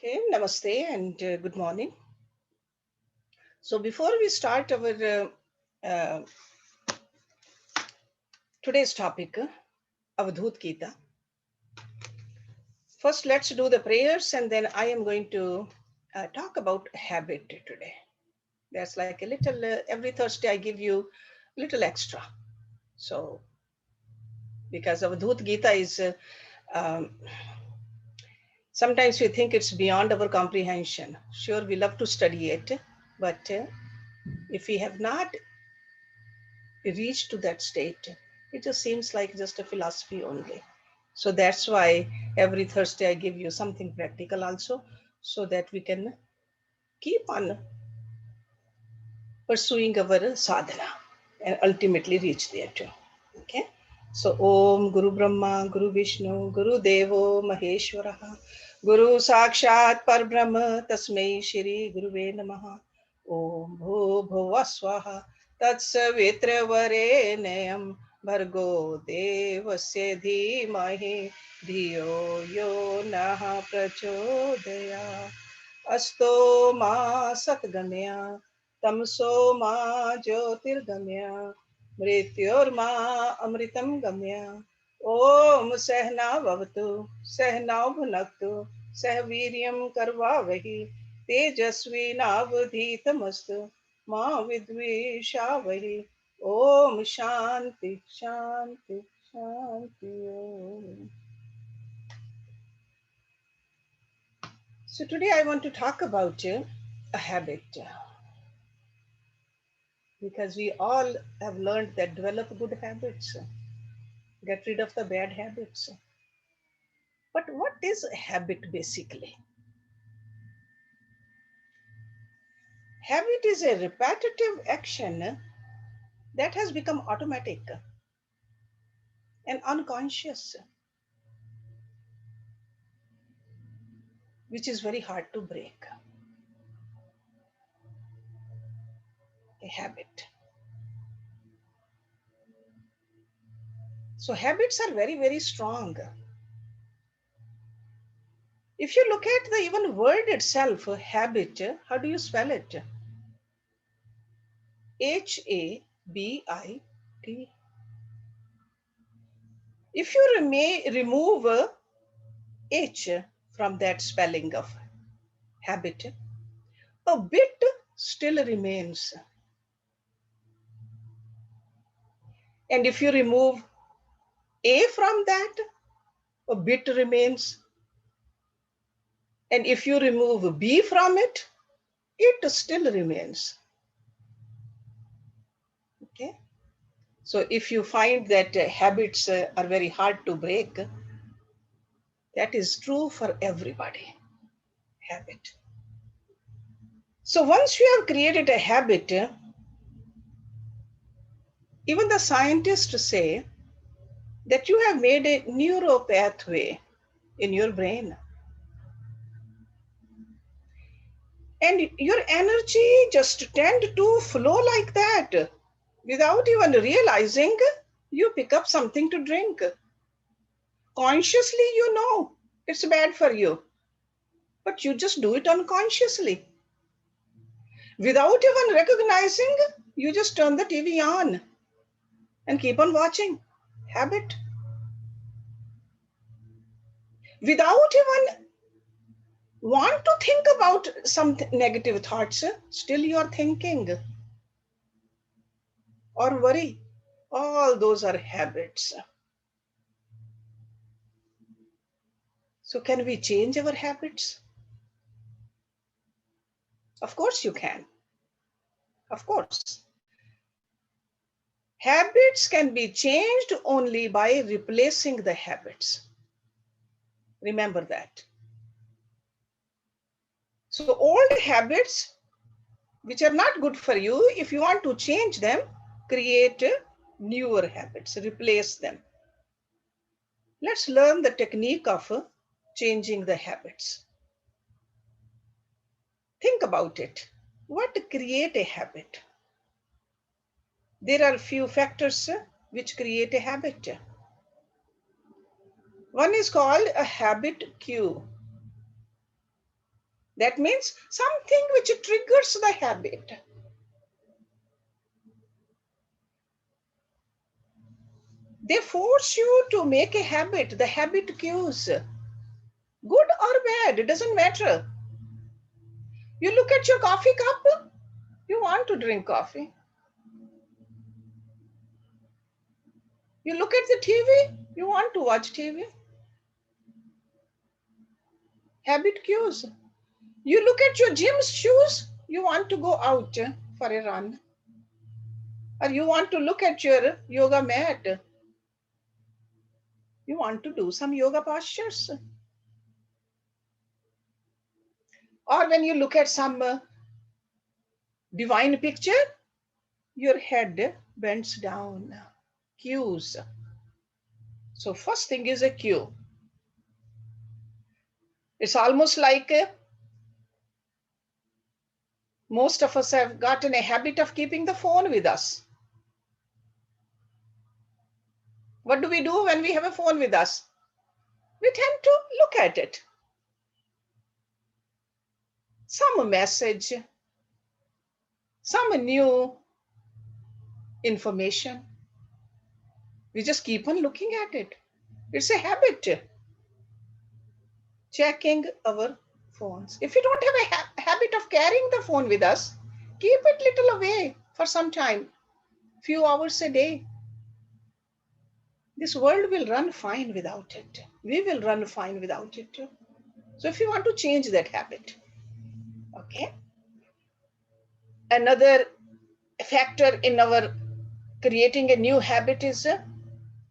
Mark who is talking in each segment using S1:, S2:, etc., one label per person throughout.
S1: Okay, namaste and good morning. So before we start our uh, today's topic, Avadhuta Gita, first let's do the prayers and then I am going to talk about habit today. That's like a little, every Thursday I give you a little extra. So because Avadhuta Gita is, um, sometimes we think it's beyond our comprehension. Sure, we love to study it, but if we have not reach to that state, it just seems like just a philosophy only. So that's why every Thursday I give you something practical also, so that we can keep on pursuing our sadhana and ultimately reach there too. Okay. So Om Guru Brahma, Guru Vishnu, Guru Devo Maheshwaraha, Guru Sakshat Parbrahma, Tasmai Shri Guruve Namaha. Om Bhu Bhuva Swaha, Tatsavitra Varenayam, Bhargo Devasya Dhimahi, Dhiyo Yo Naha Prachodaya. Asto Ma Satgamya, Tamso Ma Jyotirgamya, Mrityorma Amritam Gamya. Om Sehna Bhavatu, Sehna Bhunaktu, Sehviryam Karvavahi, Tejasvi Navadhitamastu, Ma Vidvishavahi. Om Shanti, Shanti, Shanti. Om. So today I want to talk about a habit because we all have learned that develop good habits, get rid of the bad habits. But what is a habit basically? Habit is a repetitive action that has become automatic and unconscious, which is very hard to break. A habit. So habits are very, very strong. If you look at the even word itself, habit, how do you spell it? Habit. If you remove H from that spelling of habit, a bit still remains. And if you remove A from that, a bit remains. And if you remove B from it, it still remains. Okay. So if you find that habits are very hard to break, that is true for everybody. Habit. So once you have created a habit, even the scientists say that you have made a neural pathway in your brain. And your energy just tend to flow like that. Without even realizing, you pick up something to drink. Consciously, you know it's bad for you, but you just do it unconsciously. Without even recognizing, you just turn the TV on and keep on watching. Habit. Without even want to think about some negative thoughts, still you are thinking or worry. All those are habits. So can we change our habits? Of course you can. Of course. Habits can be changed only by replacing the habits. Remember that. So old habits, which are not good for you, if you want to change them, create newer habits, replace them. Let's learn the technique of changing the habits. Think about it. What create a habit? There are few factors which create a habit. One is called a habit cue. That means something which triggers the habit. They force you to make a habit, the habit cues. Good or bad, it doesn't matter. You look at your coffee cup, you want to drink coffee. You look at the TV, you want to watch TV. Habit cues. You look at your gym shoes, you want to go out for a run. Or you want to look at your yoga mat. You want to do some yoga postures. Or when you look at some divine picture, your head bends down. Cues. So first thing is a cue. It's almost like most of us have gotten a habit of keeping the phone with us. What do we do when we have a phone with us? We tend to look at it. Some message, some new information. We just keep on looking at it. It's a habit. Checking our phones. If you don't have a habit of carrying the phone with us, keep it little away for some time, few hours a day. This world will run fine without it. We will run fine without it too. So if you want to change that habit, okay. Another factor in our creating a new habit is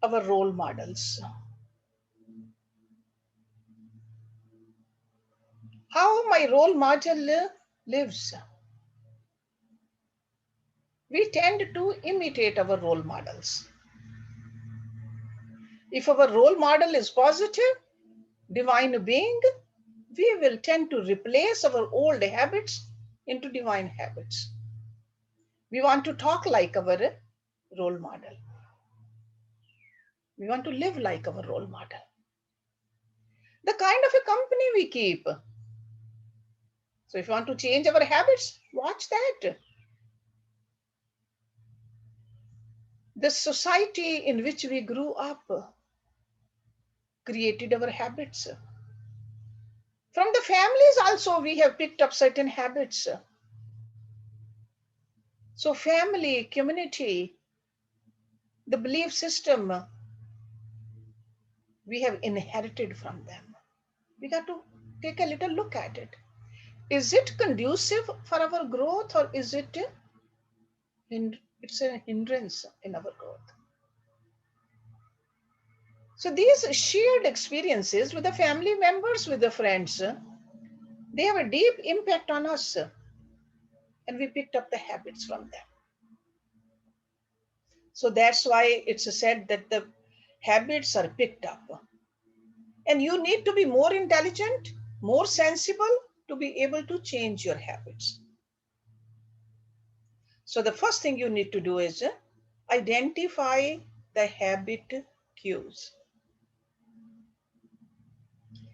S1: our role models. How my role model lives. We tend to imitate our role models. If our role model is positive, divine being, we will tend to replace our old habits into divine habits. We want to talk like our role model. We want to live like our role model. The kind of a company we keep. So if you want to change our habits, watch that. The society in which we grew up created our habits. From the families also we have picked up certain habits. So family, community, the belief system we have inherited from them. We got to take a little look at it. Is it conducive for our growth, or is it it's a hindrance in our growth? So these shared experiences with the family members, with the friends, they have a deep impact on us, and we picked up the habits from them. So that's why it's said that the habits are picked up. And you need to be more intelligent, more sensible to be able to change your habits. So the first thing you need to do is identify the habit cues.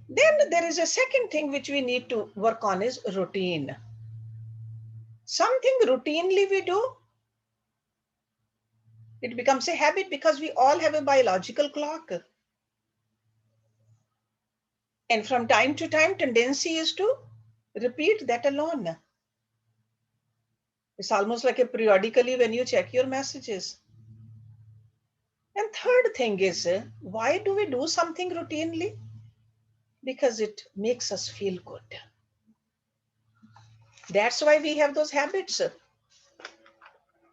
S1: Then there is a second thing which we need to work on is routine. Something routinely we do, it becomes a habit because we all have a biological clock. And from time to time, tendency is to repeat that alone. It's almost like a periodically when you check your messages. And third thing is, why do we do something routinely? Because it makes us feel good. That's why we have those habits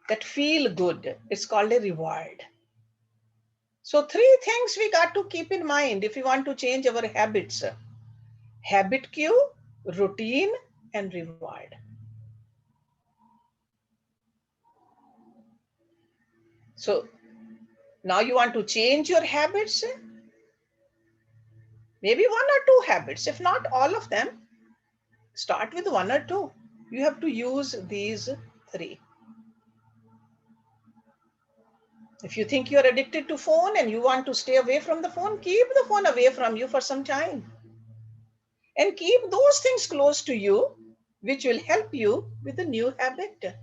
S1: that feel good. It's called a reward. So three things we got to keep in mind if we want to change our habits. Habit cue, routine, and reward. So now you want to change your habits, maybe one or two habits, if not all of them. Start with one or two. You have to use these three. If you think you're addicted to phone and you want to stay away from the phone, keep the phone away from you for some time. and keep those things close to you, which will help you with the new habit.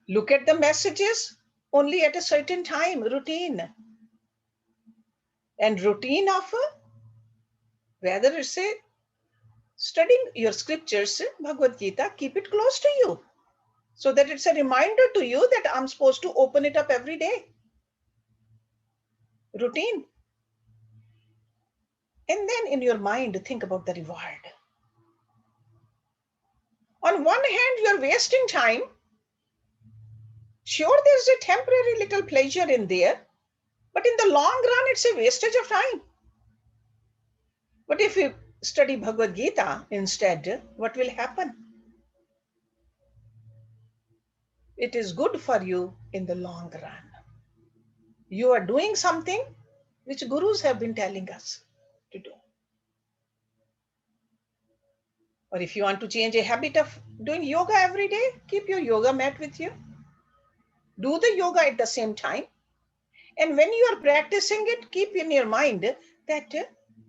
S1: Look at the messages only at a certain time, routine. And routine of whether it's a studying your scriptures, Bhagavad Gita, keep it close to you so that it's a reminder to you that I'm supposed to open it up every day. Routine. And then in your mind, think about the reward. On one hand, you're wasting time. Sure, there's a temporary little pleasure in there, but in the long run, it's a wastage of time. But if you study Bhagavad Gita instead, what will happen? It is good for you in the long run. You are doing something which gurus have been telling us to do. Or if you want to change a habit of doing yoga every day, keep your yoga mat with you. Do the yoga at the same time. And when you are practicing it, keep in your mind that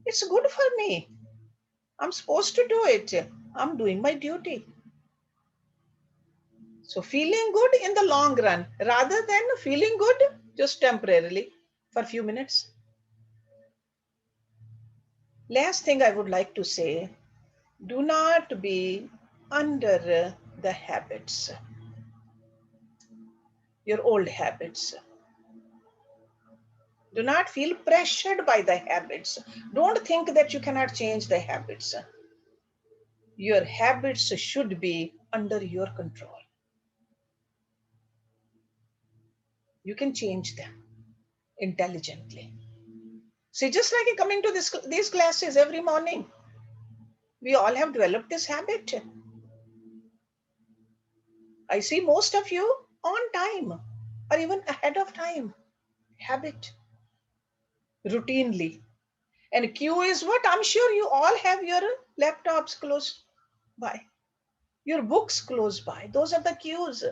S1: it's good for me. I'm supposed to do it. I'm doing my duty. So feeling good in the long run rather than feeling good just temporarily for a few minutes. Last thing I would like to say, do not be under the habits, your old habits. Do not feel pressured by the habits. Don't think that you cannot change the habits. Your habits should be under your control. You can change them intelligently. See, just like coming to these classes every morning, we all have developed this habit. I see most of you on time or even ahead of time. Habit, routinely. And cue is what? I'm sure you all have your laptops close by, your books close by. Those are the cues.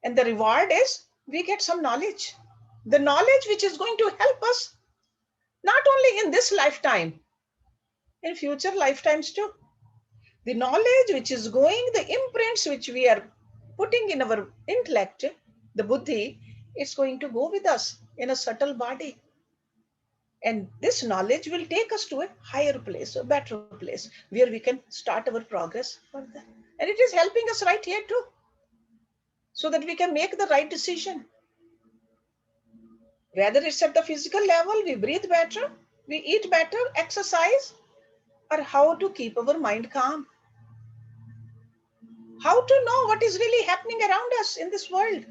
S1: And the reward is we get some knowledge. The knowledge which is going to help us not only in this lifetime, in future lifetimes too. The knowledge which is going, the imprints which we are putting in our intellect, the buddhi, it's going to go with us in a subtle body. And this knowledge will take us to a higher place, a better place, where we can start our progress further. And it is helping us right here too, so that we can make the right decision. Whether it's at the physical level, we breathe better, we eat better, exercise, or how to keep our mind calm. How to know what is really happening around us in this world.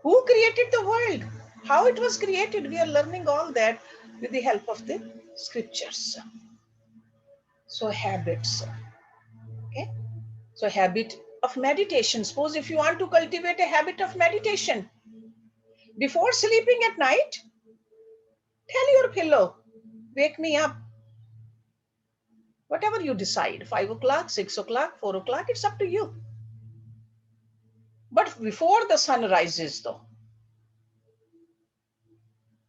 S1: Who created the world? How it was created? We are learning all that with the help of the scriptures. So habits. Okay. So habit of meditation. Suppose if you want to cultivate a habit of meditation, before sleeping at night, tell your pillow, wake me up. Whatever you decide, 5 o'clock, 6 o'clock, 4 o'clock, it's up to you. But before the sun rises though,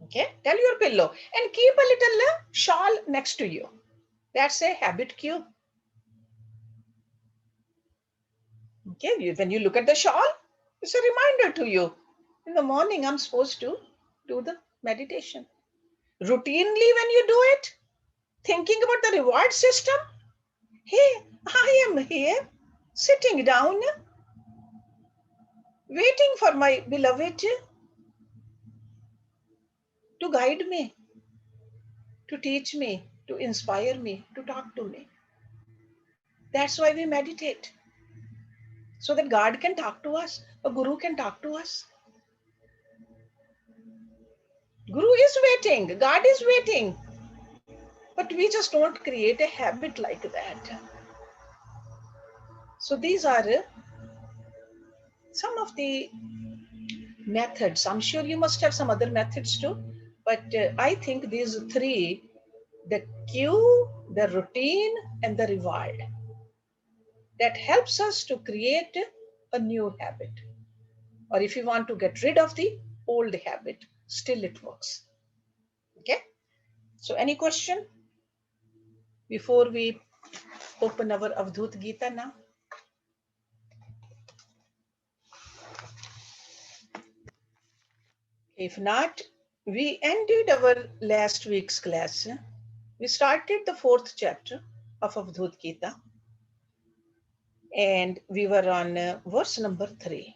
S1: okay, tell your pillow and keep a little shawl next to you. That's a habit cue. Okay, when you look at the shawl, it's a reminder to you. In the morning, I'm supposed to do the meditation. Routinely, when you do it, thinking about the reward system, hey, I am here, sitting down, waiting for my beloved to guide me, to teach me, to inspire me, to talk to me. That's why we meditate. So that God can talk to us, a guru can talk to us. Guru is waiting, God is waiting. But we just don't create a habit like that. So these are some of the methods. I'm sure you must have some other methods too. But I think these three, the cue, the routine, and the reward, that helps us to create a new habit. Or if you want to get rid of the old habit, still it works. Okay. So any question before we open our Avadhuta Gita now? If not, we ended our last week's class. We started the 4th chapter of Avadhuta Gita, and we were on verse number 3.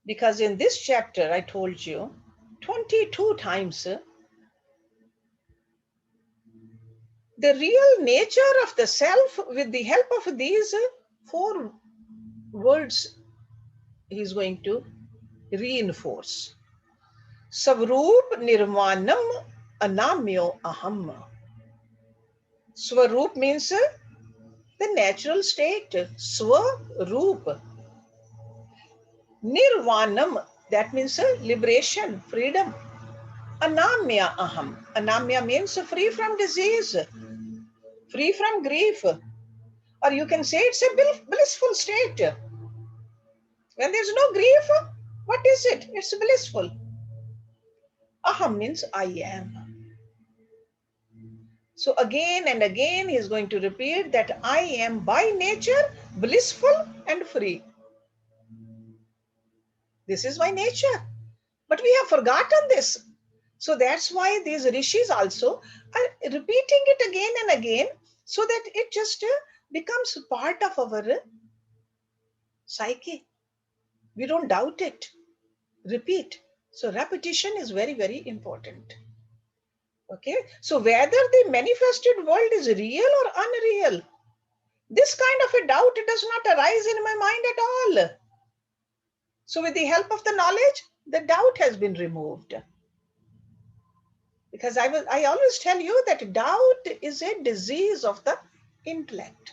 S1: Because in this chapter, I told you 22 times the real nature of the self, with the help of these 4 words, he is going to reinforce. Swarup nirvanam anamyo aham. Swarup means the natural state. Swarup. Nirvanam, that means liberation, freedom. Anamya aham. Anamya means free from disease, free from grief. Or you can say it's a blissful state. When there's no grief, what is it? It's blissful. Aham means I am. So again and again he is going to repeat that I am by nature blissful and free. This is my nature. But we have forgotten this. So that's why these rishis also are repeating it again and again, so that it just becomes part of our psyche. We don't doubt it. Repeat. So repetition is very, very important. Okay. So whether the manifested world is real or unreal, this kind of a doubt does not arise in my mind at all. So with the help of the knowledge, the doubt has been removed. Because I always tell you that doubt is a disease of the intellect.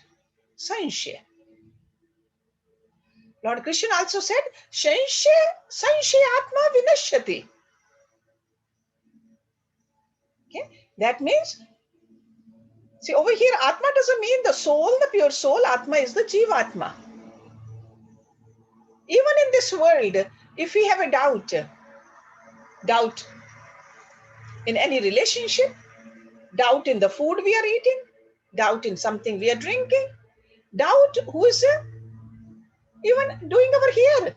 S1: Sanshya. Lord Krishna also said, Sanshayatma vinashyati. Okay? That means, see over here, Atma doesn't mean the soul, the pure soul. Atma is the Jivatma. Even in this world, if we have a doubt in any relationship, doubt in the food we are eating, doubt in something we are drinking, doubt who is even doing our hair,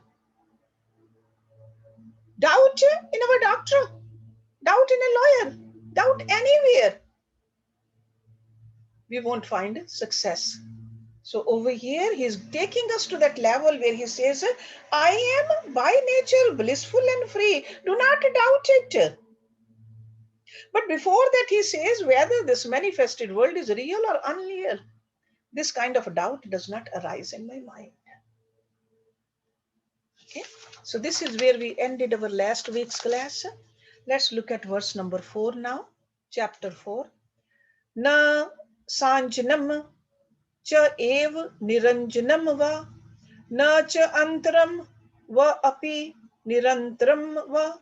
S1: doubt in our doctor, doubt in a lawyer, doubt anywhere, we won't find success. So over here, he's taking us to that level where he says, I am by nature blissful and free. Do not doubt it. But before that, he says, whether this manifested world is real or unreal, this kind of doubt does not arise in my mind. Okay. So this is where we ended our last week's class. Let's look at verse number 4 now. Chapter 4. Na sanjanam cha ev niranjanam va na cha antaram va api nirantaram va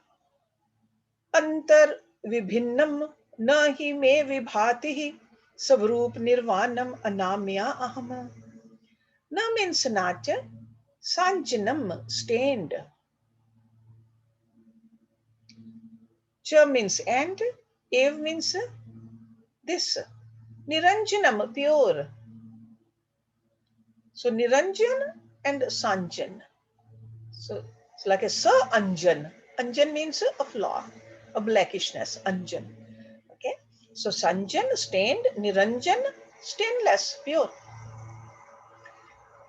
S1: antar vibhinnam na hi me vibhati savrup nirvanam anamya aham. Na means not, sanjanam stained, cha means and, ev means this, niranjanam pure. So niranjan and sanjan. So it's like a sa anjan. Anjan means a flaw, a blackishness. Anjan. Okay. So sanjan stained, niranjan stainless, pure.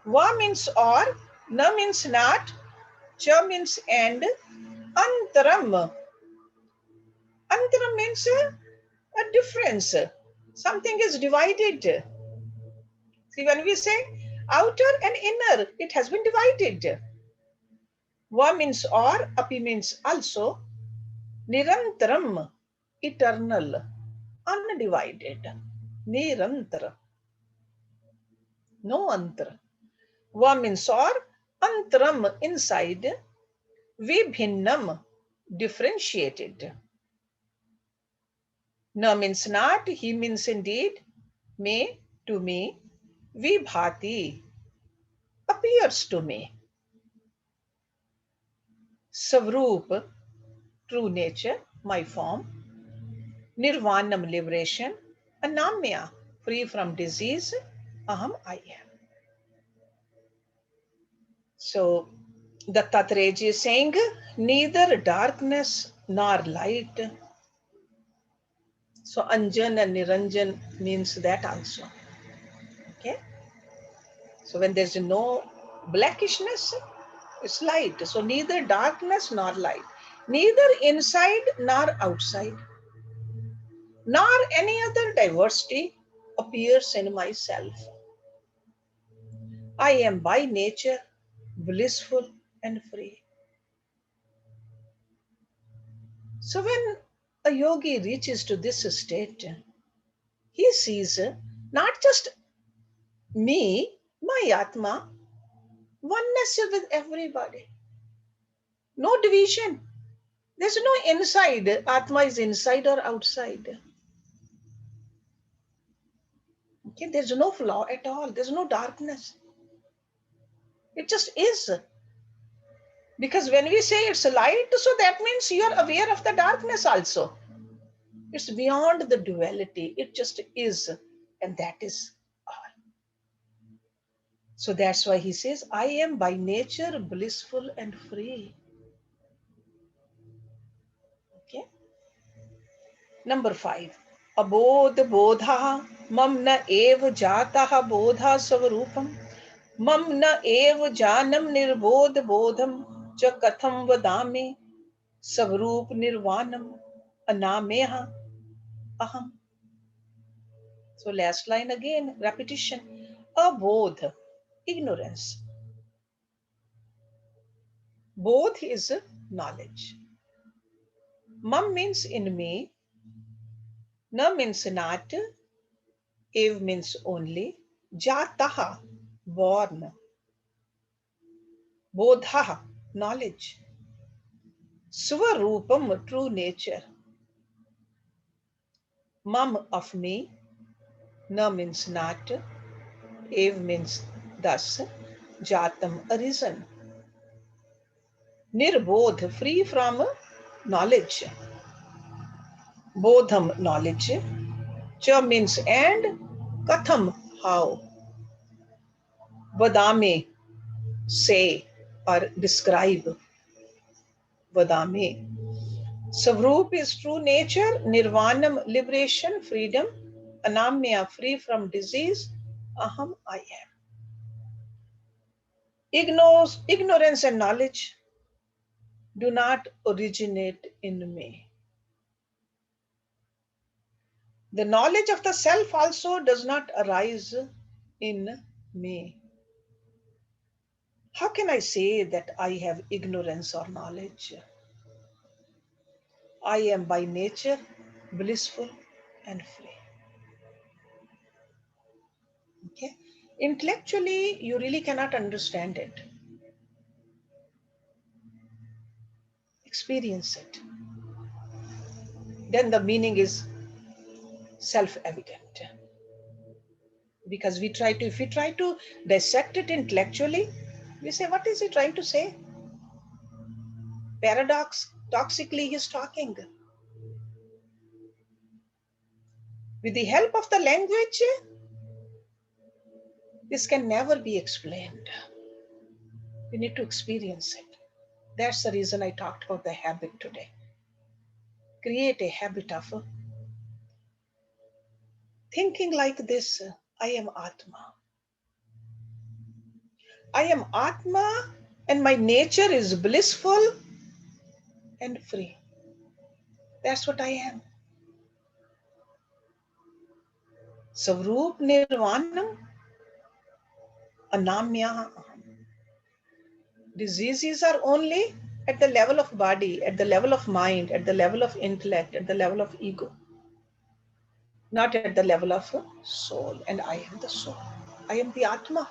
S1: Va means or, na means not, cha means and, antaram. Antaram means a difference. Something is divided. See, when we say outer and inner, it has been divided. Va means or, api means also, nirantaram, eternal, undivided. Nirantara. No antara. Va means or, antaram, inside, vibhinnam, differentiated. Na means not, he means indeed, me, to me, vibhati, appears to me. Savrup true nature, my form, nirvanam, liberation, anamya, free from disease, aham, I am. So Dattatreya is saying, neither darkness nor light. So Anjan and Niranjan means that also. Okay. So when there's no blackishness, it's light. So neither darkness nor light, neither inside nor outside, nor any other diversity appears in myself. I am by nature blissful and free. So when a yogi reaches to this state, he sees not just me, my Atma, oneness with everybody. No division. There's no inside. Atma is inside or outside. Okay, there's no flaw at all. There's no darkness. It just is. Because when we say it's light, so that means you're aware of the darkness also. It's beyond the duality. It just is. And that is all. So that's why he says, I am by nature blissful and free. Okay. Number 5. Abodh bodha mam na ev jataha bodha svarupam mam na ev janam nirbodh bodham cha katham vadami svarup nirvanam anameha aham. So last line again, repetition. Abodh, ignorance. Bodh is knowledge. Mam means in me, na means not, ev means only, jataha, born, bodha, knowledge, swarupam, true nature, mam of me, na means not, ev means thus, jatam arisen, nirbodh, free from knowledge, bodham, knowledge, cha means and, katham, how, vadame, say or describe, vadame. Savrup is true nature, nirvanam, liberation, freedom, anamya, free from disease, aham, I am. Ignorance and knowledge do not originate in me. The knowledge of the self also does not arise in me. How can I say that I have ignorance or knowledge? I am by nature blissful and free. Okay? Intellectually, you really cannot understand it. Experience it. Then the meaning is self-evident. Because if we try to dissect it intellectually, we say, what is he trying to say? Toxically, he's talking. With the help of the language, this can never be explained. We need to experience it. That's the reason I talked about the habit today. Create a habit of thinking like this, I am Atma. I am Atma and my nature is blissful and free. That's what I am. Savrup nirvanam anamya. Diseases are only at the level of body, at the level of mind, at the level of intellect, at the level of ego, not at the level of soul. And I am the soul. I am the Atma.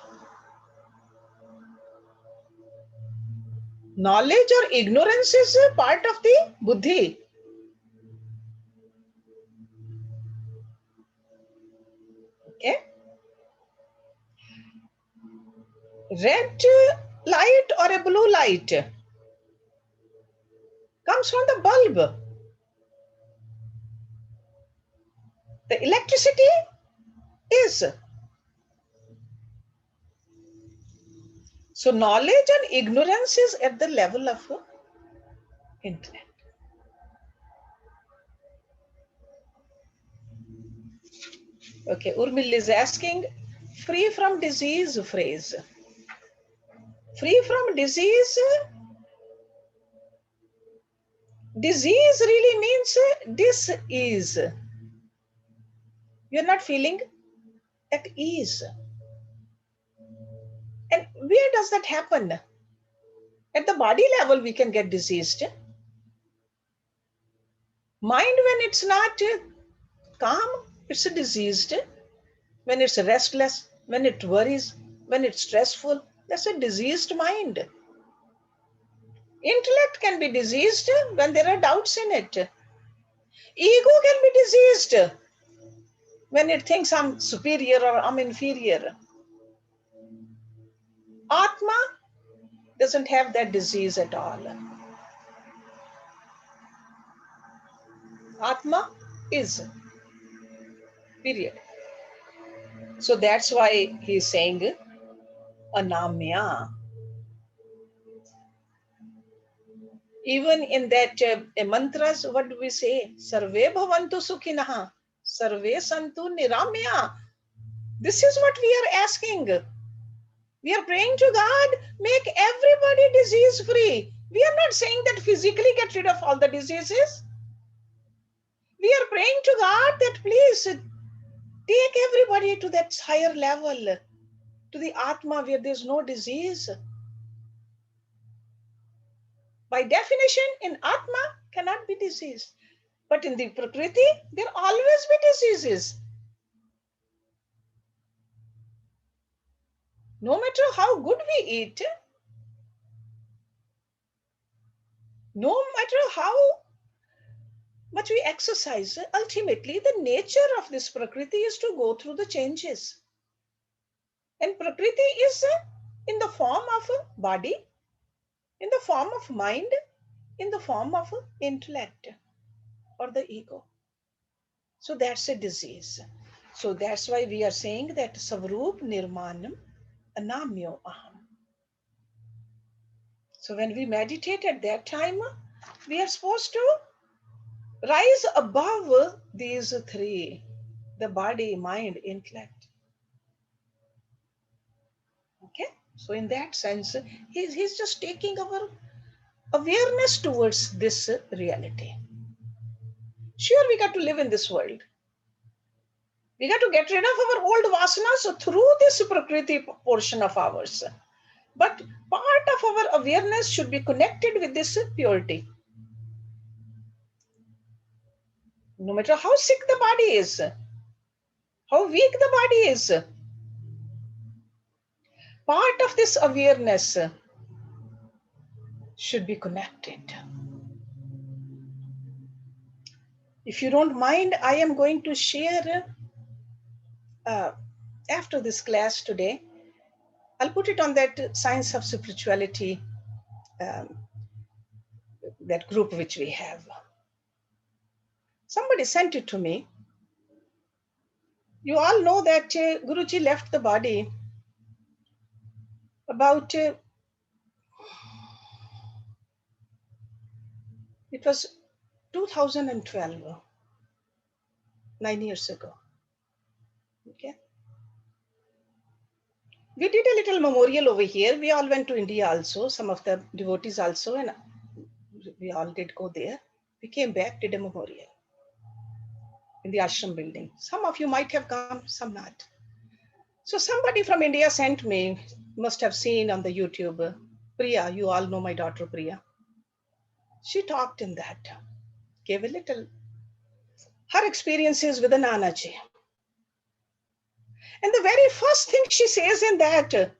S1: Knowledge or ignorance is a part of the buddhi. Okay? Red light or a blue light? comes from the bulb. The electricity is. So knowledge and ignorance is at the level of intellect. Okay, Urmil is asking, free from disease phrase. Free from disease, disease really means dis-ease. You're not feeling at ease. And where does that happen? At the body level, we can get diseased. Mind, when it's not calm, it's diseased. When it's restless, when it worries, when it's stressful, that's a diseased mind. Intellect can be diseased when there are doubts in it. Ego can be diseased when it thinks I'm superior or I'm inferior. Atma doesn't have that disease at all. Atma is, period. So that's why he's saying anamya. Even in that mantras, what do we say? Sarve bhavantu sukhinaha, sarve santu niramya. This is what we are asking. We are praying to God, make everybody disease free. We are not saying that physically get rid of all the diseases. We are praying to God that please take everybody to that higher level, to the Atma where there's no disease. By definition, in Atma cannot be disease. But in the Prakriti, there always be diseases. No matter how good we eat, no matter how much we exercise, ultimately the nature of this Prakriti is to go through the changes. And Prakriti is in the form of a body, in the form of mind, in the form of intellect or the ego. So that's a disease. So that's why we are saying that Savrup Nirmanam Anamyo Aham. So when we meditate at that time, we are supposed to rise above these three, the body, mind, intellect. Okay? So in that sense, he's just taking our awareness towards this reality. Sure, we got to live in this world. We got to get rid of our old vasanas through this Prakriti portion of ours. But part of our awareness should be connected with this purity. No matter how sick the body is, how weak the body is, part of this awareness should be connected. If you don't mind, I am going to share after this class today. I'll put it on that Science of Spirituality, that group which we have. Somebody sent it to me. You all know that Guruji left the body about, it was 2012, 9 years ago. Okay. We did a little memorial over here. We all went to India also, some of the devotees also, and we all did go there. We came back, did a memorial in the ashram building. Some of you might have come, some not. So somebody from India sent me, must have seen on the YouTube, Priya, you all know my daughter Priya. She talked in that, gave a little, her experiences with the Nanaji. And the very first thing she says in that,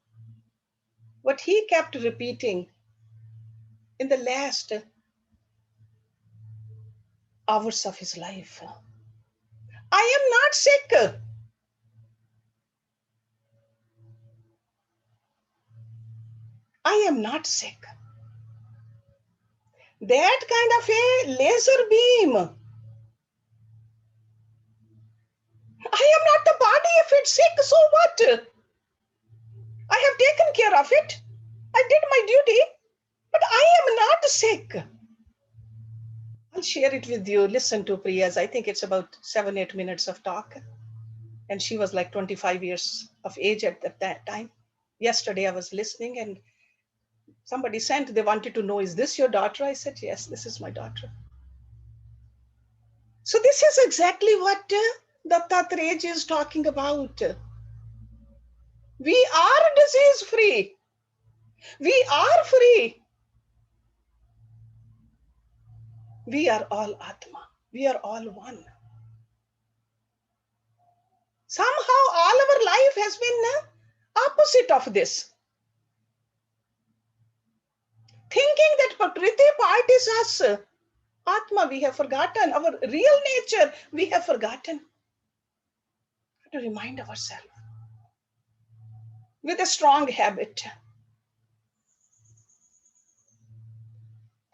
S1: what he kept repeating in the last hours of his life, I am not sick. I am not sick. That kind of a laser beam. I am not the body. If it's sick, so what? I have taken care of it. I did my duty, but I am not sick. I'll share it with you. Listen to Priya's. I think it's about 7-8 minutes of talk. And she was like 25 years of age at that time. Yesterday I was listening and somebody sent, they wanted to know, is this your daughter? I said, yes, this is my daughter. So this is exactly what Dattatreya is talking about. We are disease free. We are free. We are all Atma. We are all one. Somehow all our life has been opposite of this. Thinking that Prakriti part is us. Atma, we have forgotten. Our real nature, we have forgotten. To remind ourselves with a strong habit.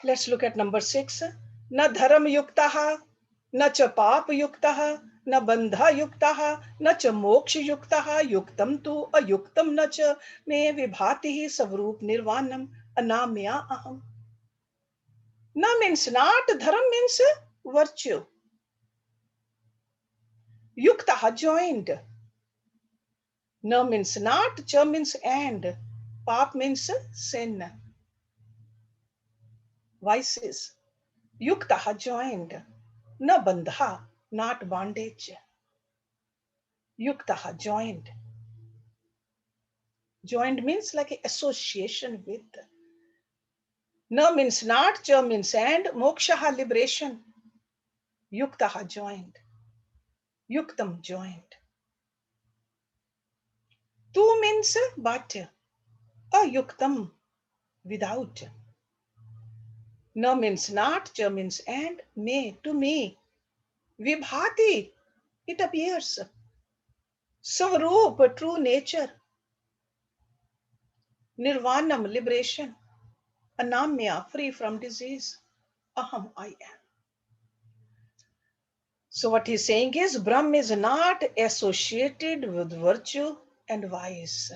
S1: Let's look at number 6. Na dharam yuktaha, na cha pap yuktaha, na bandha yuktaha, na cha moksha yuktaha, yuktam tu ayuktam na cha me vibhatihi savrup nirvanam anamya aham. Na means not, dharam means virtue. Yuktaha, joined. Na means not, cha means and. Pap means sin. Vices. Yuktaha, joined. Na bandha, not bondage. Yuktaha, joined. Joined means like association with. Na means not, cha means and, mokshaha, liberation. Yuktaha, joined. Yuktam, joined. Tu means but. Ayuktam, without. Na means not, cha means and, me, to me. Vibhati, it appears. Swarup, true nature. Nirvanam, liberation. Anamya, free from disease. Aham, I am. So what he's saying is, Brahm is not associated with virtue and vice.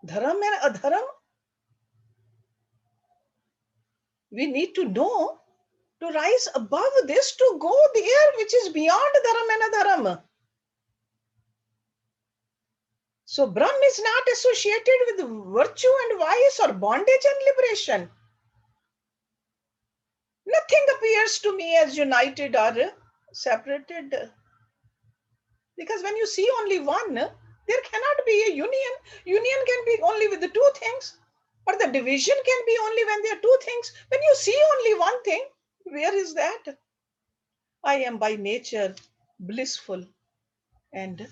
S1: Dharam and adharam, we need to know to rise above this, to go there which is beyond dharam and adharam. So Brahm is not associated with virtue and vice or bondage and liberation. Nothing appears to me as united or separated. Because when you see only one, there cannot be a union. Union can be only with the two things. Or the division can be only when there are two things. When you see only one thing, where is that? I am by nature blissful and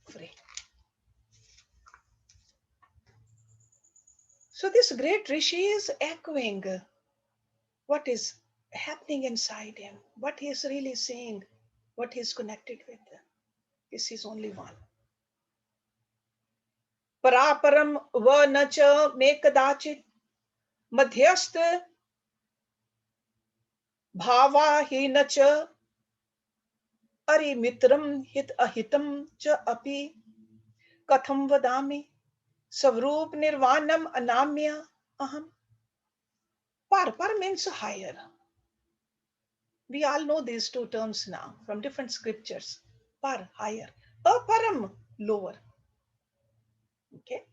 S1: free. So this great Rishi is echoing what is happening inside him, what he is really saying, what he is connected with. This is only one. Paraparam va nacha me kadachit madhyast bhava hi nacha ari mitram hit ahitam cha api katham vadami savrup nirvanam anamya aham. Par means higher. We all know these two terms now from different scriptures. Par, higher. Aparam, lower. Okay.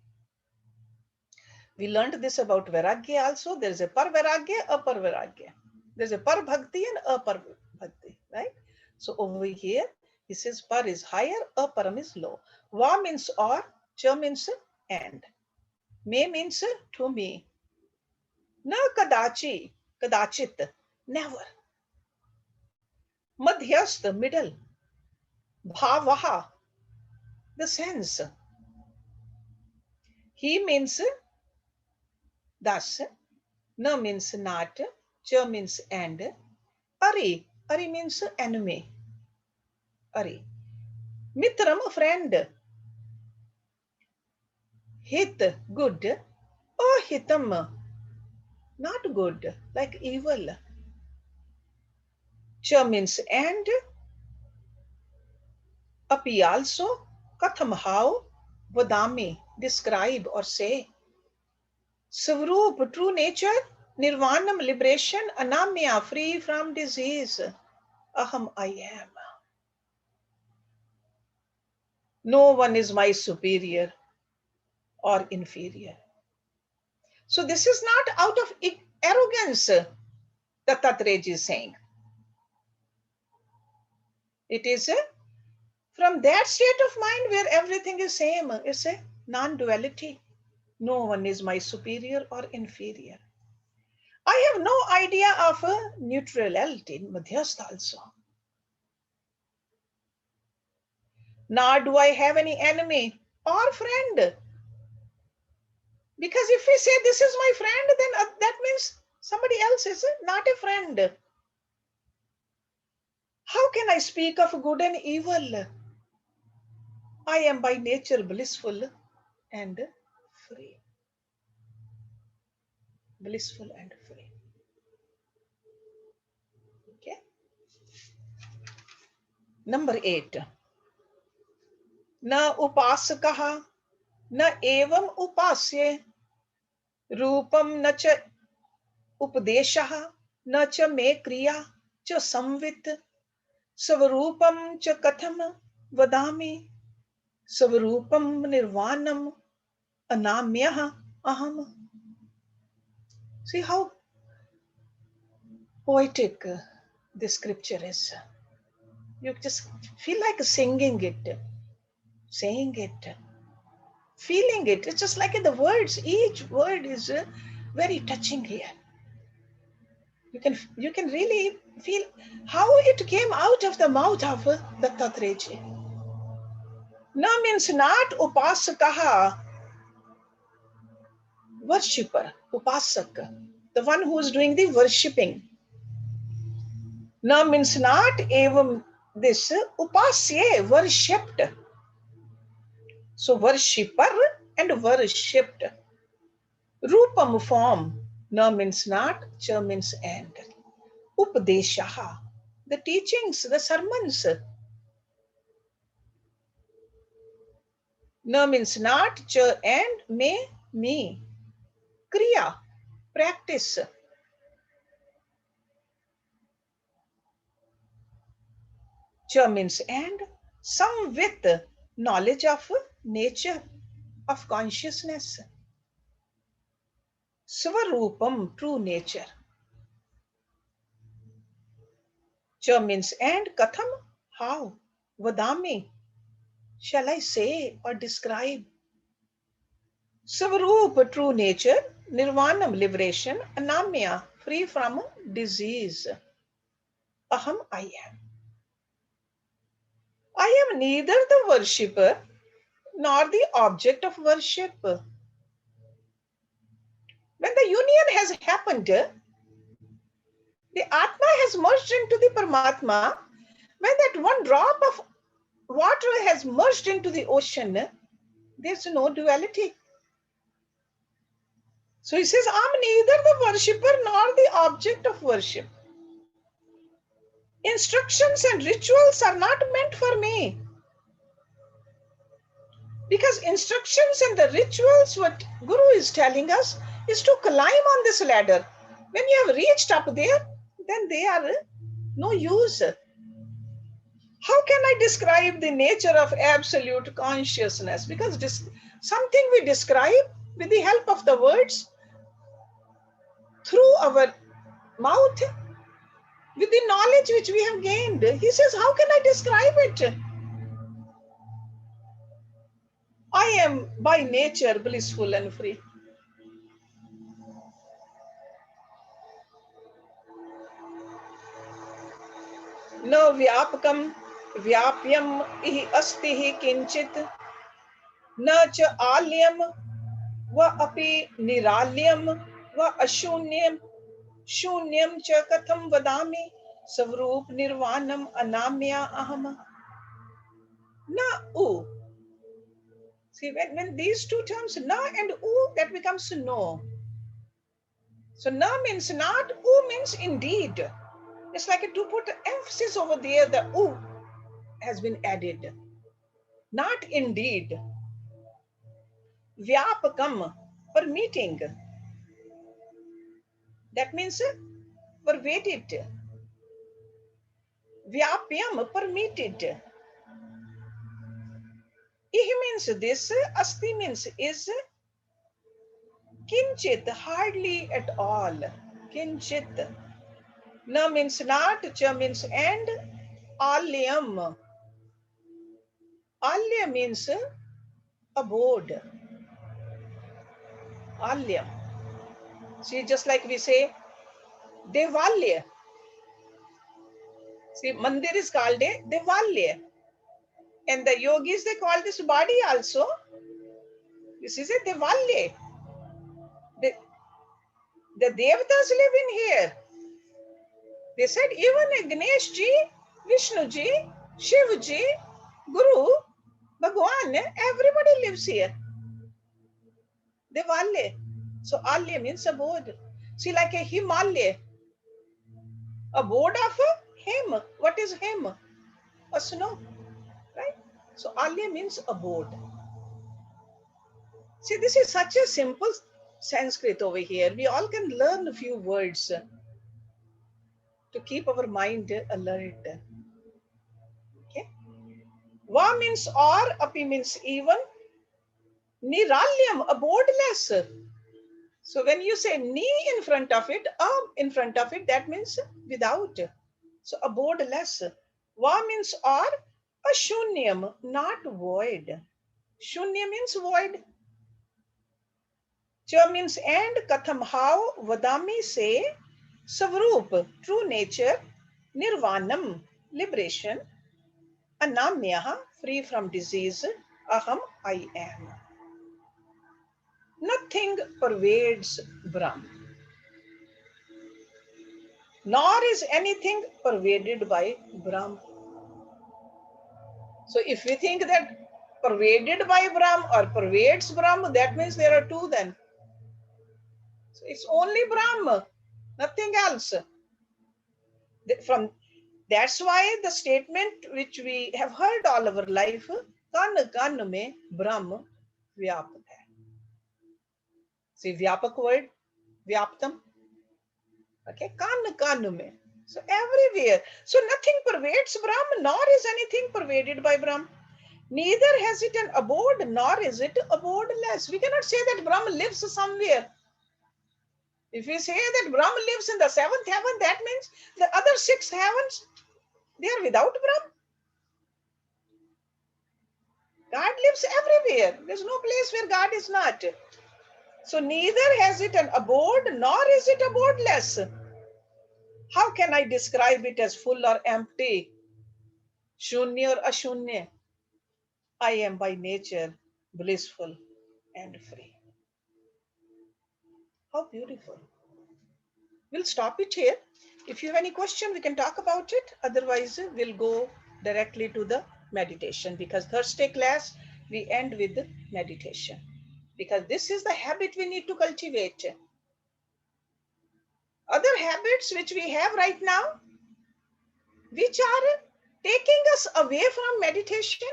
S1: We learned this about Vairagya also. There is a par Vairagya, apar Vairagya. There's a par bhakti and apar bhakti, right? So over here, he says par is higher, aparam is low. Va means or, cha means and. Me means to me. Na kadachi, kadachit, never. Madhyast, middle. Bhavaha, the sense. He means thus. Na means not. Cha means and. Ari, Ari means enemy. Ari. Mitram, friend. Hit, good. ahitam, not good, like evil. Cha means and, api also, katham how, vadami, describe or say. Svarup, true nature, nirvanam, liberation, anamya, free from disease. Aham, I am. No one is my superior or inferior. So this is not out of arrogance, Dattatreya is saying. It is from that state of mind where everything is same. It's a non-duality. No one is my superior or inferior. I have no idea of a neutrality, madhyastha also. Nor do I have any enemy or friend. Because if we say this is my friend, then that means somebody else is not a friend. How can I speak of good and evil? I am by nature blissful and free. Blissful and free. Okay. Number 8. Na upasakaha, na evam upasye, rupam na cha updeshaha, na cha me kriya, cha samvit, svarupam cha katham vadami, svarupam nirvanam anamyaha aham. See how poetic this scripture is. You just feel like singing it, saying it, feeling it. It's just like in the words. Each word is very touching here. You can really feel how it came out of the mouth of Dattatreya. Na means not upasakaha, worshipper, upasak, the one who is doing the worshipping. Na means not evam, this upasye, worshipped. So worshipper and worshipped. Rupam, form. Na means not, cha means and. Upadeshaha, the teachings, the sermons. Na means not, cha and, me. Kriya, practice. Cha means and, some with knowledge of nature, of consciousness. Svarupam, true nature. Cha means and, katham, how. Vadami, shall I say or describe? Svarupa, true nature. Nirvanam, liberation. Anamya, free from disease. Aham, I am. I am neither the worshipper nor the object of worship. When the union has happened, the Atma has merged into the Paramatma. When that one drop of water has merged into the ocean, there's no duality. So he says, I'm neither the worshipper nor the object of worship. Instructions and rituals are not meant for me. Because instructions and the rituals, what Guru is telling us, is to climb on this ladder. When you have reached up there, then they are no use. How can I describe the nature of absolute consciousness? Because something we describe with the help of the words, through our mouth, with the knowledge which we have gained. He says, how can I describe it? I am by nature blissful and free. न व्यापकम व्याप्यम इहि अस्ति हि किंचित न च आल्यम व अपि निराल्यम व अशून्यम शून्यम च कथम वदामि स्वरूप निर्वाणम अनाम्या अहम na u. See, when these two terms na and u, that becomes no. So na means not, u means indeed. It's like to put emphasis over there, the u has been added. Not indeed. Vyapakam, permitting. That means pervaded. Vyapyam, permitted. Ih means this, asti means is, kinchit, hardly at all. Kinchit. Na means not, cha means and, alyam. Alya means abode. Alyam. See, just like we say, Devalya. See, mandir is called a Devalya. And the yogis, they call this body also. This is a Devalya. The, the Devatas live in here. They said even Ganesh ji, Vishnu ji, Shiv ji, Guru, Bhagwan, everybody lives here. Devalya. So Alya means abode. See, like a Himalaya. Abode of him. What is him? A snow. Right? So Alya means abode. See, this is such a simple Sanskrit over here. We all can learn a few words to keep our mind alert. Okay. Va means or, api means even. Niralyam, abodiless. So when you say ni in front of it, in front of it, that means without. So abodiless. Va means or, ashunyam, not void. Shunya means void. Cha means and, katham, how, vadami, say, Savrup, true nature, nirvanam, liberation, anamyaha, free from disease, aham, I am. Nothing pervades Brahm, nor is anything pervaded by Brahm. So if we think that pervaded by Brahm or pervades Brahm, that means there are two then. So it's only Brahm, nothing else. From That's why the statement which we have heard all our life, kan kan mein Brahm vyapat hai. See, vyapak word, vyaptam. Okay, kan kan mein. So everywhere. So nothing pervades Brahm, nor is anything pervaded by Brahm. Neither has it an abode, nor is it abodeless. We cannot say that Brahm lives somewhere. If we say that Brahm lives in the seventh heaven, that means the other six heavens, they are without Brahm. God lives everywhere. There's no place where God is not. So neither has it an abode, nor is it abodeless. How can I describe it as full or empty? Shunya or ashunya? I am by nature blissful and free. How beautiful. We'll stop it here. If you have any question, we can talk about it. Otherwise, we'll go directly to the meditation, because Thursday class, we end with the meditation. Because this is the habit we need to cultivate. Other habits which we have right now, which are taking us away from meditation.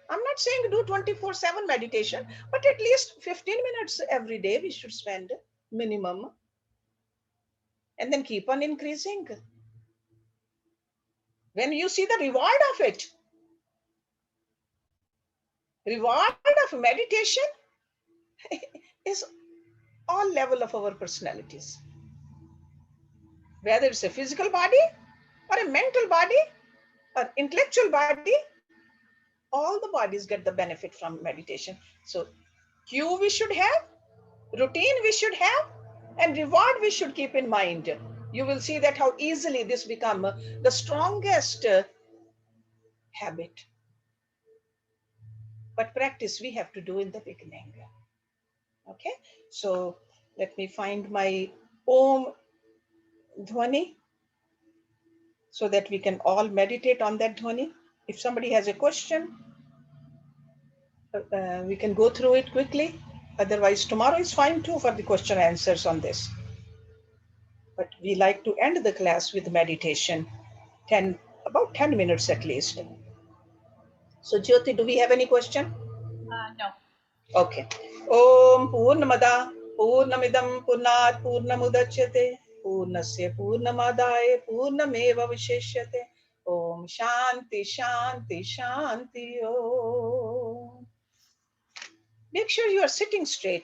S1: I'm not saying do 24/7 meditation, but at least 15 minutes every day we should spend minimum, and then keep on increasing. When you see the reward of it, reward of meditation is all level of our personalities. Whether it's a physical body or a mental body or intellectual body, all the bodies get the benefit from meditation. So cue we should have, routine we should have, and reward we should keep in mind. You will see that how easily this become the strongest habit. But practice we have to do in the beginning. Okay, so let me find my Om Dhwani so that we can all meditate on that Dhwani. If somebody has a question, we can go through it quickly. Otherwise, tomorrow is fine too for the question answers on this. but we like to end the class with meditation, 10, about 10 minutes at least. So Jyoti, do we have any question?
S2: No.
S1: Okay. Om Purnamada Purnamidam Purnat Purnamudachyate Purnasya Purnamadaya Purnameva Vishishyate. Om Shanti Shanti Shanti Om. Make sure you are sitting straight.